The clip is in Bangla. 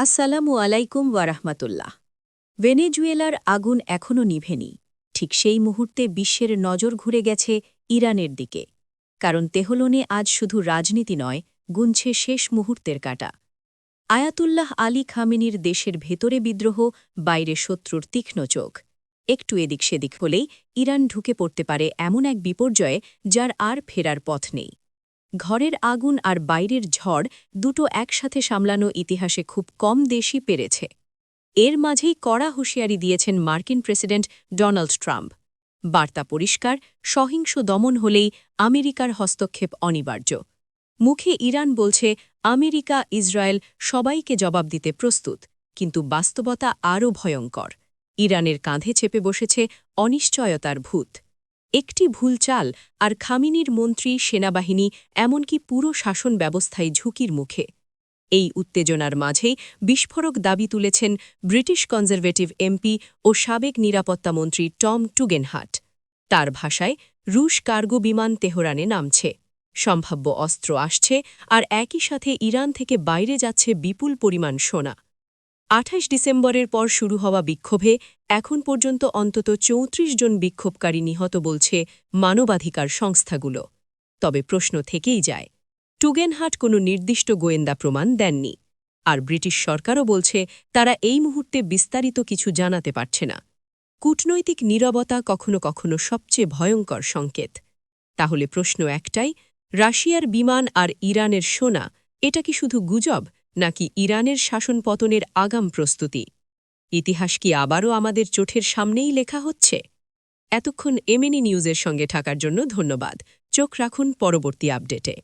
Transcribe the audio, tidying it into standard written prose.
আসসালামু আলাইকুম ওয়ারাহমাতুল্লাহ। ভেনেজুয়েলার আগুন এখনও নিভেনি। ঠিক সেই মুহূর্তে বিশ্বের নজর ঘুরে গেছে ইরানের দিকে। কারণ তেহলোনে আজ শুধু রাজনীতি নয়, গুনছে শেষ মুহূর্তের কাঁটা। আয়াতুল্লাহ আলী খামেনির দেশের ভেতরে বিদ্রোহ, বাইরে শত্রুর তীক্ষ্ণ চোখ। একটু এদিক সেদিক হলেই ইরান ঢুকে পড়তে পারে এমন এক বিপর্যয়ে যার আর ফেরার পথ নেই। ঘরের আগুন আর বাইরের ঝড় দুটো একসাথে সামলানো ইতিহাসে খুব কম দেশই পেরেছে। এর মাঝেই কড়া হুঁশিয়ারি দিয়েছেন মার্কিন প্রেসিডেন্ট ডোনাল্ড ট্রাম্প। বার্তা পরিষ্কার, সহিংস দমন হলেই আমেরিকার হস্তক্ষেপ অনিবার্য। মুখে ইরান বলছে আমেরিকা, ইসরায়েল সবাইকে জবাব দিতে প্রস্তুত, কিন্তু বাস্তবতা আরও ভয়ঙ্কর। ইরানের কাঁধে চেপে বসেছে অনিশ্চয়তার ভূত। একটি ভুল চাল আর খামিনির মন্ত্রী, সেনাবাহিনী, এমনকি পুরো শাসন ব্যবস্থায় ঝুঁকির মুখে। এই উত্তেজনার মাঝেই বিস্ফোরক দাবি তুলেছেন ব্রিটিশ কনজারভেটিভ এমপি ও সাবেক নিরাপত্তামন্ত্রী টম টুগেনহাট। তার ভাষায়, রুশ কার্গো বিমান তেহরানে নামছে, সম্ভাব্য অস্ত্র আসছে, আর একই সাথে ইরান থেকে বাইরে যাচ্ছে বিপুল পরিমাণ সোনা। ২৮ ডিসেম্বরের পর শুরু হওয়া বিক্ষোভে এখন পর্যন্ত অন্তত ৩৪ জন বিক্ষোভকারী নিহত বলছে মানবাধিকার সংস্থাগুলো। তবে প্রশ্ন থেকেই যায়, টুগেনহাট কোনো নির্দিষ্ট গোয়েন্দা প্রমাণ দেননি, আর ব্রিটিশ সরকারও বলছে তারা এই মুহূর্তে বিস্তারিত কিছু জানাতে পারছে না। কূটনৈতিক নীরবতা কখনো কখনো সবচেয়ে ভয়ঙ্কর সংকেত। তাহলে প্রশ্ন একটাই, রাশিয়ার বিমান আর ইরানের সোনা, এটা কি শুধু গুজব, নাকি ইরানের শাসন পতনের আগাম প্রস্তুতি? ইতিহাস কি আবারও আমাদের চোখের সামনেই লেখা হচ্ছে? এতক্ষণ এমএনই নিউজের সঙ্গে থাকার জন্য ধন্যবাদ। চোখ রাখুন পরবর্তী আপডেটে।